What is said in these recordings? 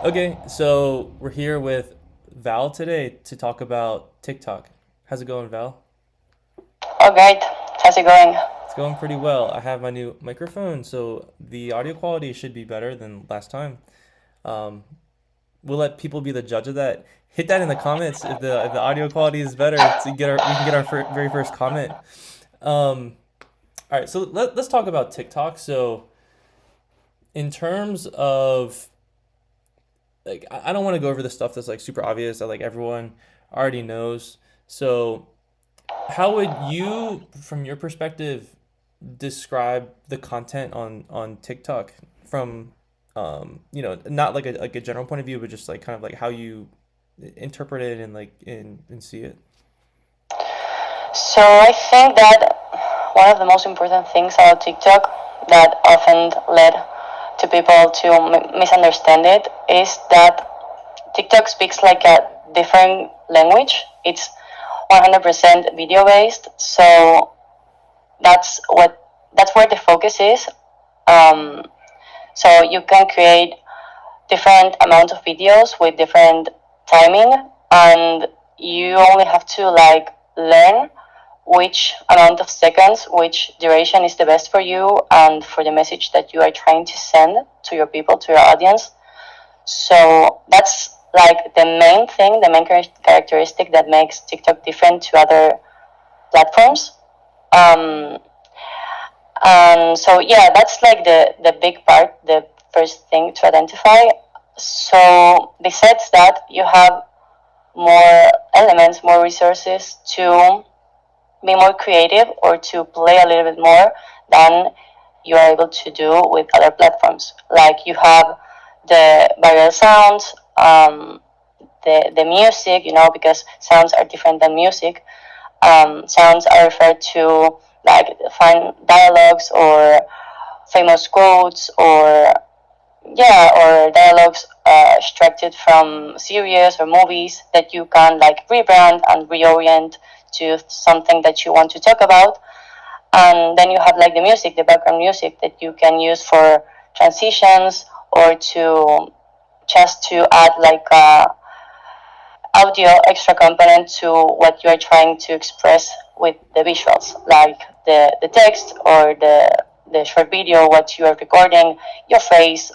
Okay, so we're here with Val today to talk about TikTok. How's it going, Val? Oh, great. How's it going? It's going pretty well. I have my new microphone, so the audio quality should be better than last time. Um, we'll let people be the judge of that. Hit that in the comments if the audio quality is better to get our we can get our very first comment. Um, all right, so let's talk about TikTok. So in terms of like I don't want to go over the stuff that's like super obvious that like everyone already knows. So how would you, from your perspective, describe the content on TikTok from not like a general point of view, but just like kind of like how you interpret it and like and see it? So, I think that one of the most important things about TikTok that often led to people to misunderstand it is that TikTok speaks like a different language. It's 100% video based, so that's where the focus is. Um, so you can create different amount of videos with different timing, and you only have to like learn which amount of seconds, which duration is the best for you and for the message that you are trying to send to your people, to your audience. So that's like the main thing, the main characteristic that makes TikTok different to other platforms. Um, and so yeah, that's like the big part, the first thing to identify. So besides that, you have more elements, more resources to be more creative or to play a little bit more than you are able to do with other platforms. Like you have the viral sounds, the music, because sounds are different than music. Sounds are referred to like fun dialogues or famous quotes or yeah, or dialogues extracted from series or movies that you can like rebrand and reorient to something that you want to talk about. And then you have like the music, the background music that you can use for transitions or to just to add like a audio extra component to what you are trying to express with the visuals, like the text or the short video, what you are recording, your face,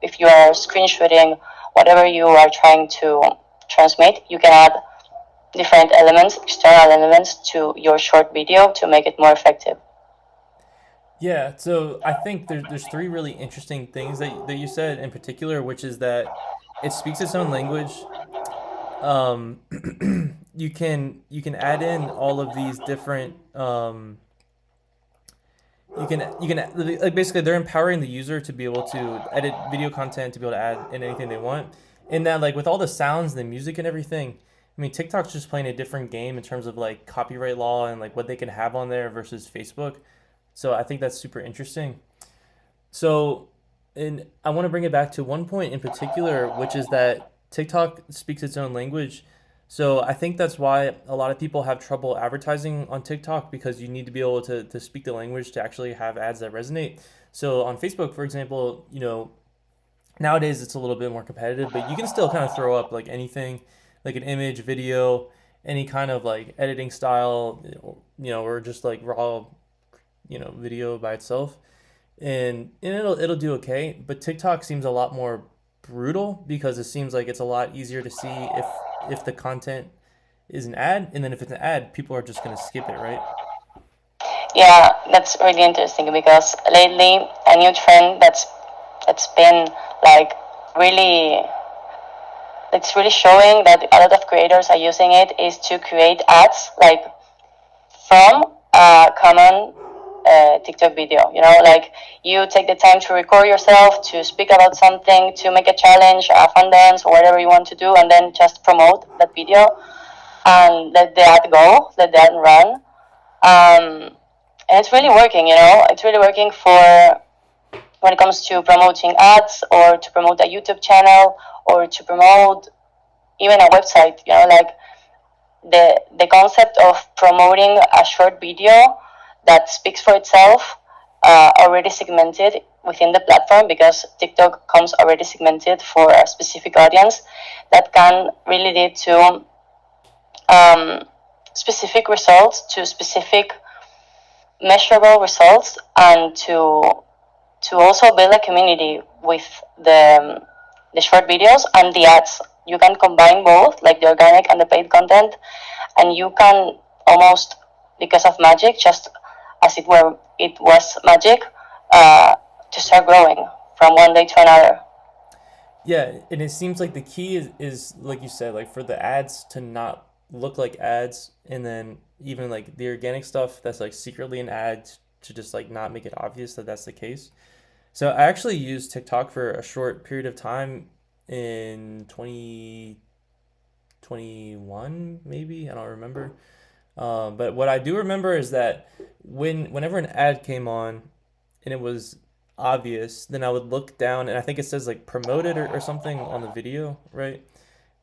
if you are screenshotting, whatever you are trying to transmit, you can add different elements, external elements to your short video to make it more effective. Yeah, so I think there's three really interesting things that you said in particular, which is that it speaks its own language. Um, you can add in all of these different you can like basically they're empowering the user to be able to edit video content, to be able to add in anything they want. And that like with all the sounds and the music and everything, I mean TikTok's just playing a different game in terms of like copyright law and like what they can have on there versus Facebook. So I think that's super interesting. So, and I want to bring it back to one point in particular, which is that TikTok speaks its own language. So I think that's why a lot of people have trouble advertising on TikTok because you need to be able to speak the language to actually have ads that resonate. So on Facebook, for example, nowadays it's a little bit more competitive, but you can still kind of throw up like anything, like an image, video, any kind of like editing style, or just like raw, video by itself and it'll do okay. But TikTok seems a lot more brutal because it seems like it's a lot easier to see if the content is an ad, and then if it's an ad, people are just gonna skip it, right? Yeah, that's really interesting because lately a new trend that's been like really it's really showing that a lot of creators are using it is to create ads like from a common TikTok video. Like you take the time to record yourself, to speak about something, to make a challenge, a fun dance, or whatever you want to do, and then just promote that video and let the ad go, let the ad run. And it's really working, It's really working for when it comes to promoting ads or to promote a YouTube channel or to promote even a website, like the concept of promoting a short video that speaks for itself, already segmented within the platform, because TikTok comes already segmented for a specific audience, that can really lead to um, specific results, to specific measurable results, and to also build a community with the short videos and the ads. You can combine both, like the organic and the paid content, and you can almost, because of magic, just as it was magic, to start growing from one day to another. Yeah, and it seems like the key is like you said, like for the ads to not look like ads, and then even like the organic stuff that's like secretly an ad to just like not make it obvious that that's the case. So I actually used TikTok for a short period of time in 2021, maybe. I don't remember. But what I do remember is that whenever an ad came on and it was obvious, then I would look down and I think it says like promoted or something on the video, right?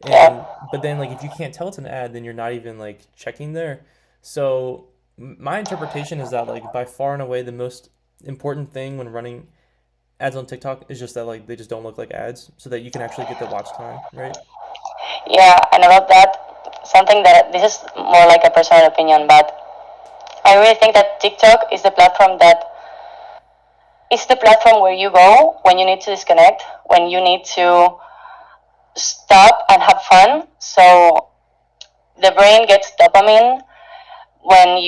Yeah, And but then like if you can't tell it's an ad, then you're not even like checking there. So my interpretation is that like by far and away the most important thing when running ads on TikTok is just that like they just don't look like ads so that you can actually get the watch time, right? yeah, and about that, something that this is more like a personal opinion, but I really think that TikTok is the platform that it's the platform where you go when you need to disconnect, when you need to stop and have fun. So the brain gets dopamine when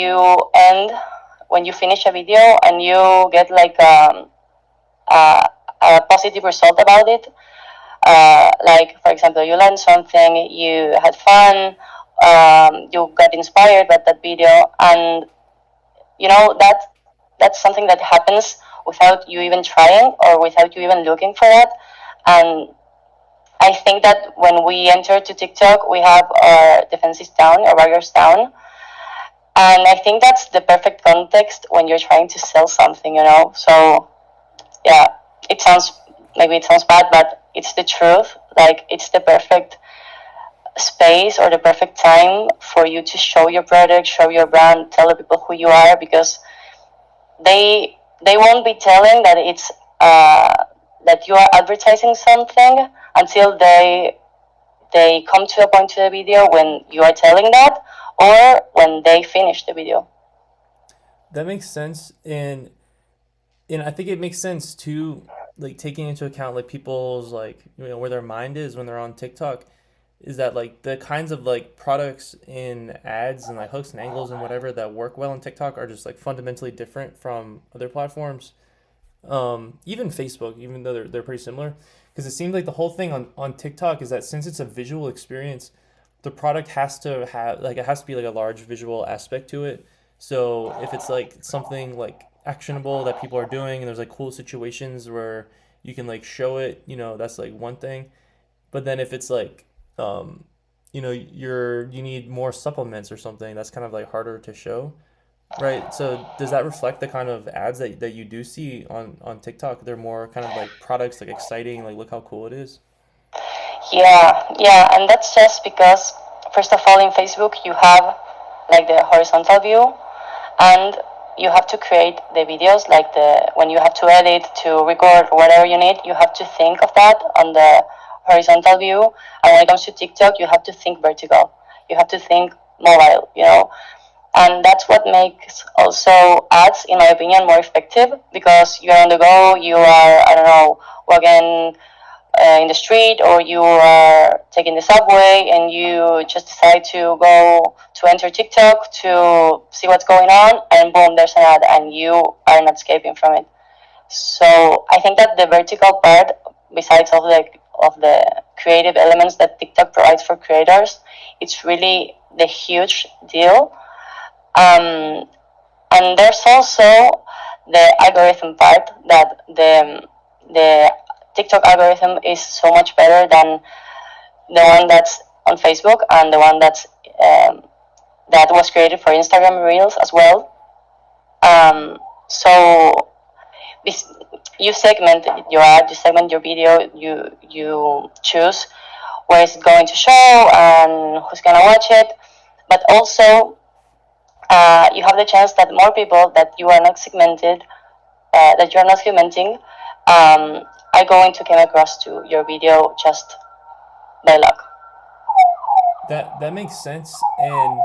when you finish a video and you get like a, a positive result about it. Like, for example, you learned something, you had fun, you got inspired by that video, and that's something that happens without you even trying or without you even looking for that. And I think that when we enter to TikTok, we have our defenses down, our barriers down, and I think that's the perfect context when you're trying to sell something, So yeah, it sounds maybe it sounds bad, but it's the truth. Like, it's the perfect space or the perfect time for you to show your product, show your brand, tell the people who you are, because they won't be telling that it's that you are advertising something until they come to a point to the video when you are telling that, or when they finish the video. That makes sense, and I think it makes sense too, like taking into account like people's like where their mind is when they're on TikTok, is that like the kinds of like products and ads and like hooks and angles and whatever that work well on TikTok are just like fundamentally different from other platforms. Even Facebook, even though they're pretty similar, because it seems like the whole thing on TikTok is that since it's a visual experience, the product has to have like it has to be like a large visual aspect to it. So if it's like something like actionable that people are doing and there's like cool situations where you can like show it, that's like one thing. But then if it's like you need more supplements or something, that's kind of like harder to show. Right. So does that reflect the kind of ads that you do see on TikTok? They're more kind of like products, like exciting, like look how cool it is. Yeah, and that's just because, first of all, in Facebook you have like the horizontal view, and you have to create the videos, like the when you have to edit, to record, whatever you need, you have to think of that on the horizontal view. And when it comes to TikTok, you have to think vertical. You have to think mobile. And that's what makes also ads, in my opinion, more effective, because you're on the go, you are, I don't know, walking in the street, or you are taking the subway and you just decide to go to enter TikTok to see what's going on, and boom, there's an ad, and you are not escaping from it. So I think that the vertical part, besides of the creative elements that TikTok provides for creators, it's really the huge deal. Um, and there's also the algorithm part, that the TikTok algorithm is so much better than the one that's on Facebook, and the one um, that was created for Instagram Reels as well. So this, you segment your ad, you segment your video, you choose where it's going to show and who's gonna watch it, but also you have the chance that more people that you are not segmented that you're not commenting, are going to come across to your video just by luck. That makes sense, and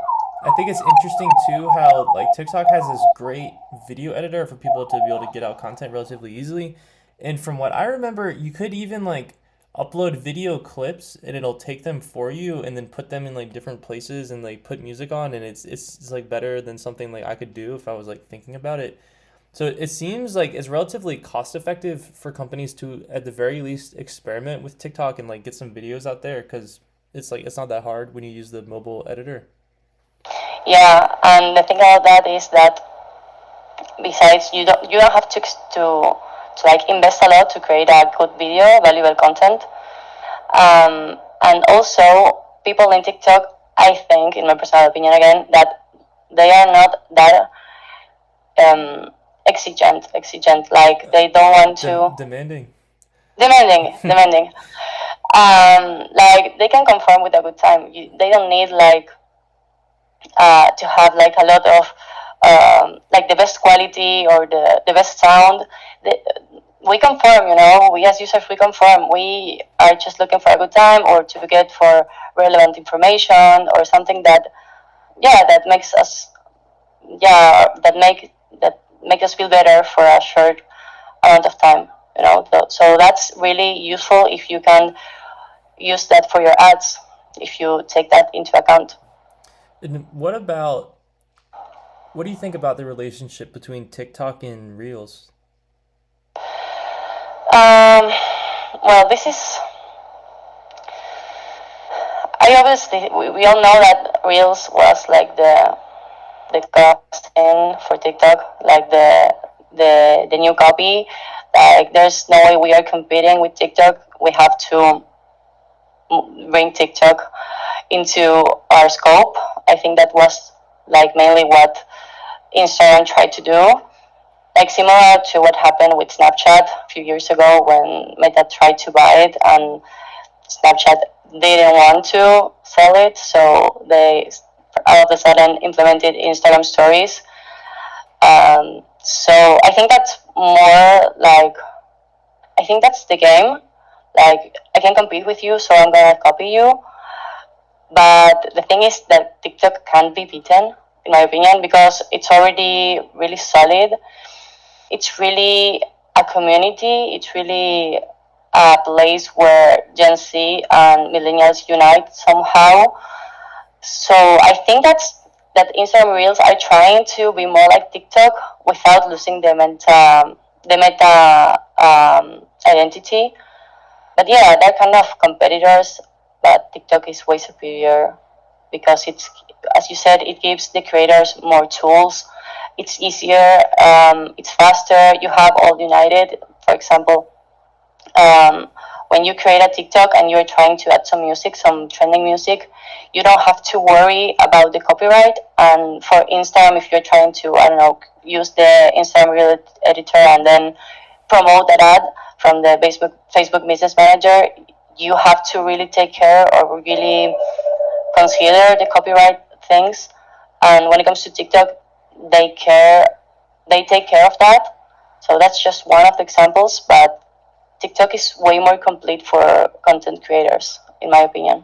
I think it's interesting too how like TikTok has this great video editor for people to be able to get out content relatively easily. And from what I remember, you could even like upload video clips and it'll take them for you and then put them in like different places and like put music on, and it's like better than something like I could do if I was like thinking about it. So it seems like it's relatively cost effective for companies to, at the very least, experiment with TikTok and like get some videos out there because it's like it's not that hard when you use the mobile editor. Yeah, and the thing about that is that besides you don't have to like invest a lot to create a good video, valuable content. And also, people in TikTok, I think, in my personal opinion, again, that they are not that um, exigent. Like they don't want to Demanding. demanding. Like they can confirm with a good time. They don't need like to have like a lot of like the best quality or the best sound. The, we confirm, we as users, we confirm. We are just looking for a good time or to get for relevant information or something that, yeah, that makes us, yeah, that make us feel better for a short amount of time. So that's really useful if you can use that for your ads, if you take that into account. And what do you think about the relationship between TikTok and Reels? Um, well, this is. I obviously we all know that Reels was like the casting for TikTok, like the new copy. Like, there's no way we are competing with TikTok. We have to bring TikTok into our scope. I think that was like mainly what Instagram tried to do. Like similar to what happened with Snapchat a few years ago when Meta tried to buy it and Snapchat didn't want to sell it, so they all of a sudden implemented Instagram stories. So I think that's more like, I think that's the game. Like, I can compete with you, so I'm gonna copy you. But the thing is that TikTok can't be beaten, in my opinion, because it's already really solid. It's really a community. It's really a place where Gen Z and millennials unite somehow. So I think that Instagram Reels are trying to be more like TikTok without losing the meta identity. But yeah, they're kind of competitors. But TikTok is way superior because it's, as you said, it gives the creators more tools. It's easier. It's faster. You have all united. For example, um, when you create a TikTok and you're trying to add some music, some trending music, you don't have to worry about the copyright. And for Instagram, if you're trying to, I don't know, use the Instagram Reel editor and then promote that ad from the Facebook Business Manager, you have to really take care or really consider the copyright things. And when it comes to TikTok, they care, they take care of that. So that's just one of the examples, but TikTok is way more complete for content creators, in my opinion.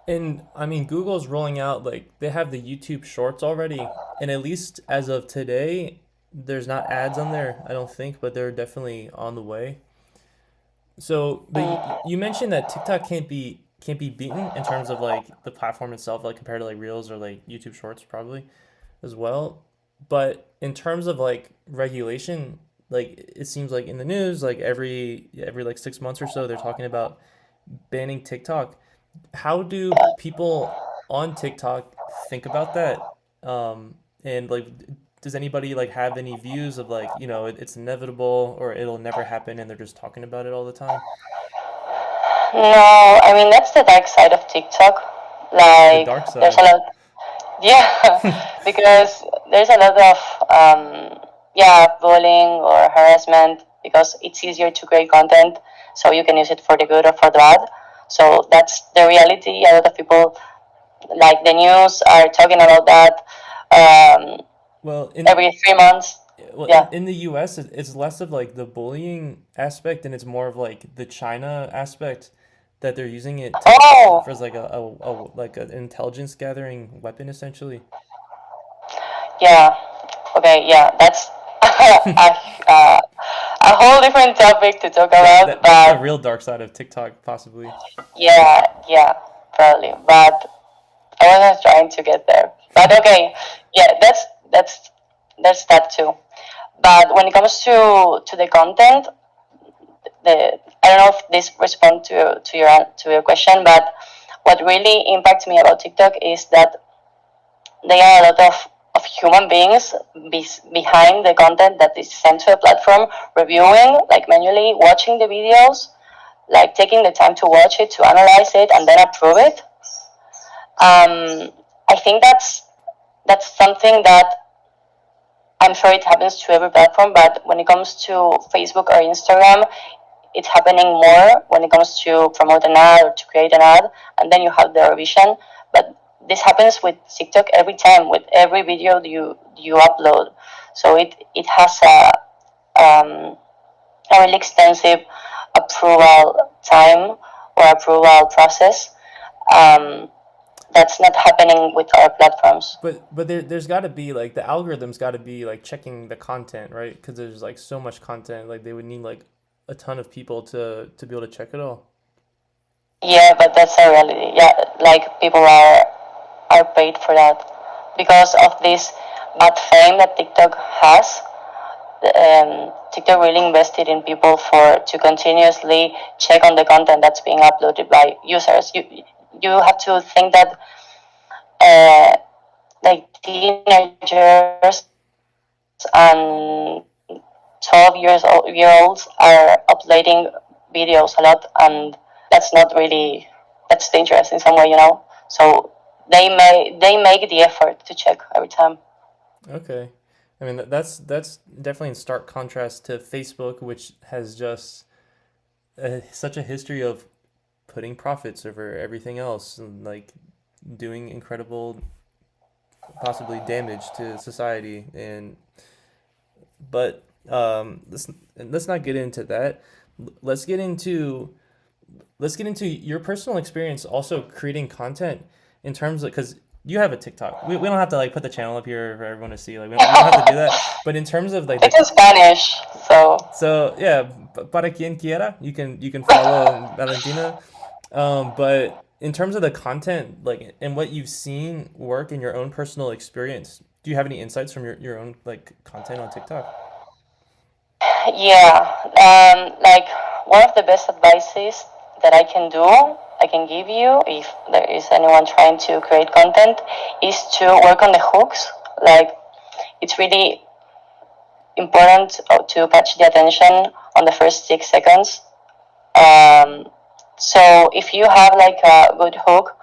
And I mean, Google's rolling out like they have the YouTube Shorts already, and at least as of today, there's not ads on there, I don't think, but they're definitely on the way. So, but you mentioned that TikTok can't be beaten in terms of like the platform itself, like compared to like Reels or like YouTube Shorts, probably as well. But in terms of like regulation, like it seems like in the news, like every like 6 months or so, they're talking about banning TikTok. How do people on TikTok think about that? And like, does anybody like have any views of like, it's inevitable or it'll never happen and they're just talking about it all the time? No, I mean, that's the dark side of TikTok. The Like, dark there's a side. lot, yeah, because there's a lot of, yeah, bullying or harassment because it's easier to create content, so you can use it for the good or for the bad. So that's the reality. A lot of people, like the news, are talking about that um, Well, every 3 months. well, Yeah. in the US, it's less of like the bullying aspect, and it's more of like the China aspect that they're using it to Oh, for as like a like an intelligence gathering weapon essentially. yeah. Okay, yeah. That's uh, a whole different topic to talk about, That's the but real dark side of TikTok, possibly. yeah, yeah, probably. But I wasn't trying to get there. But okay, yeah, that's that too. But when it comes to the content, the I don't know if this responds to your question, but what really impacts me about TikTok is that there are a lot of human beings behind the content that is sent to a platform, reviewing, like manually watching the videos, like taking the time to watch it, to analyze it, and then approve it. I think that's something that I'm sure it happens to every platform, but when it comes to Facebook or Instagram, it's happening more when it comes to promote an ad or to create an ad, and then you have the revision. But this happens with TikTok every time, with every video you upload. So it has a really extensive approval time or approval process. Um, that's not happening with other platforms. But there's got to be like the algorithm's got to be like checking the content, right? Because there's like so much content, like they would need like a ton of people to be able to check it all. Yeah, but that's a reality. Yeah, like people are paid for that because of this bad fame that TikTok has. TikTok really invested in people for to continuously check on the content that's being uploaded by users. You have to think that uh, like teenagers and 12 year olds are uploading videos a lot, and that's not really that's dangerous in some way, you know. So they make the effort to check every time. Okay. I mean that's definitely in stark contrast to Facebook, which has just such a history of putting profits over everything else and like doing incredible possibly damage to society. And but let's not get into that. Let's get into let's get into your personal experience also creating content in terms of because you have a TikTok. We don't have to like put the channel up here for everyone to see. Like we don't have to do that. But in terms of like the It's in Spanish, so so yeah, para quien quiera, you can follow Valentina. But in terms of the content, like and what you've seen work in your own personal experience, do you have any insights from your own like content on TikTok? yeah. Like one of the best advices that I can give you if there is anyone trying to create content, is to work on the hooks. Like it's really important to catch the attention on the first 6 seconds. Um, so if you have like a good hook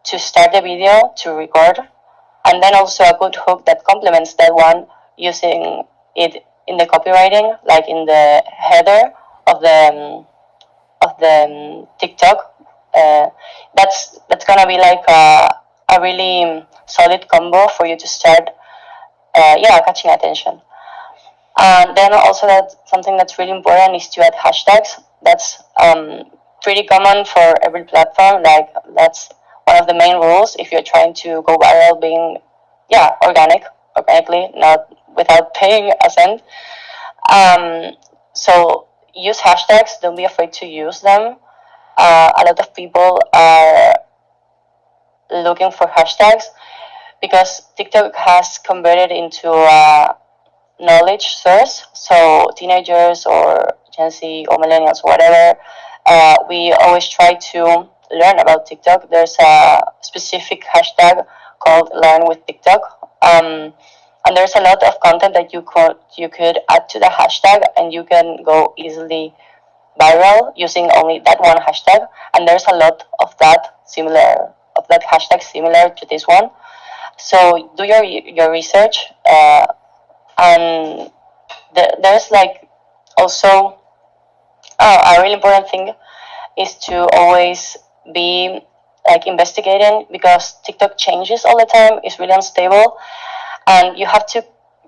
to start the video to record, and then also a good hook that complements that one using it in the copywriting, like in the header of the TikTok. That's gonna be like a really solid combo for you to start, yeah, catching attention. And then also that something that's really important is to add hashtags. That's pretty common for every platform. Like that's one of the main rules if you're trying to go viral, being yeah organically, not without paying a cent. Um, so use hashtags. Don't be afraid to use them. A lot of people are looking for hashtags because TikTok has converted into a knowledge source. So teenagers or Gen Z or millennials, whatever, we always try to learn about TikTok. There's a specific hashtag called Learn with TikTok. And there's a lot of content that you could add to the hashtag, and you can go easily viral using only that one hashtag. And there's a lot of that hashtag similar to this one. So do your research, and there's like also a really important thing is to always be like investigating because TikTok changes all the time. It's really unstable, and you have to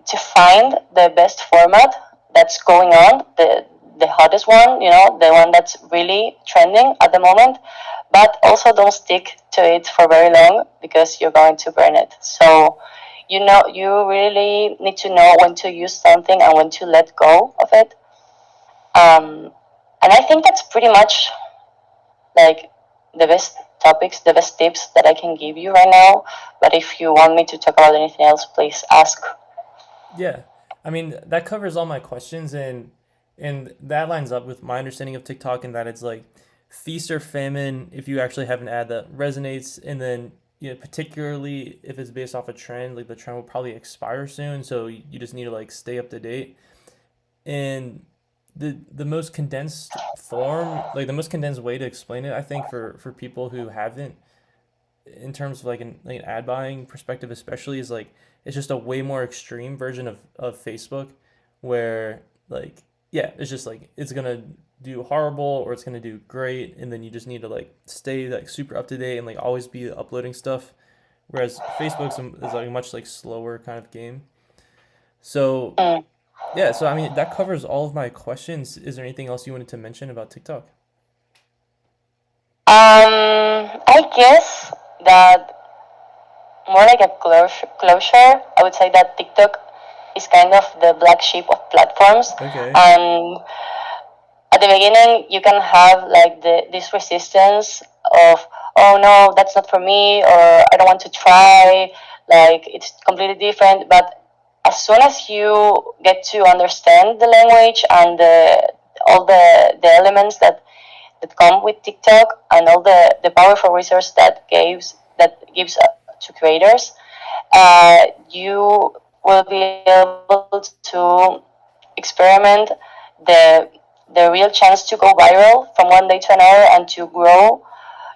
to find the best format that's going on, the hottest one, the one that's really trending at the moment, but also don't stick to it for very long because you're going to burn it. So you really need to know when to use something and when to let go of it. And I think that's pretty much like the best topics, the best tips that I can give you right now. But if you want me to talk about anything else, please ask. Yeah, I mean that covers all my questions, and that lines up with my understanding of TikTok, and that it's like feast or famine if you actually have an ad that resonates, and then particularly if it's based off a trend, like the trend will probably expire soon, so you just need to like stay up to date. And the most condensed form, like the most condensed way to explain it, I think for people who haven't, in terms of like an ad buying perspective especially, is like it's just a way more extreme version of Facebook, where like yeah, it's just like it's gonna do horrible or it's gonna do great, and then you just need to like stay like super up to date and like always be uploading stuff, whereas is like a much like slower kind of game. So Mm. yeah, so I mean that covers all of my questions. Is there anything else you wanted to mention about TikTok? I guess that more like a closure, I would say that TikTok is kind of the black sheep of platforms. Okay. And at the beginning, you can have like this resistance of, oh no, that's not for me, or I don't want to try, like it's completely different. But as soon as you get to understand the language and all the elements that come with TikTok and all the powerful resource that gives to creators, you will be able to experiment the the real chance to go viral from one day to another and to grow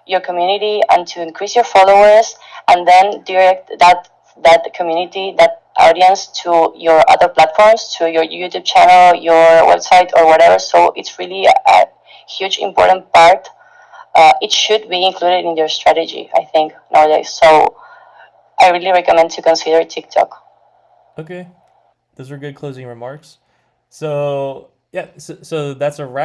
your community and to increase your followers and then direct that community, that audience to your other platforms, to your YouTube channel, your website, or whatever. So it's really a huge important part. It should be included in your strategy, I think, nowadays. So I really recommend to consider TikTok. Okay. Those are good closing remarks. So yeah, so that's a wrap.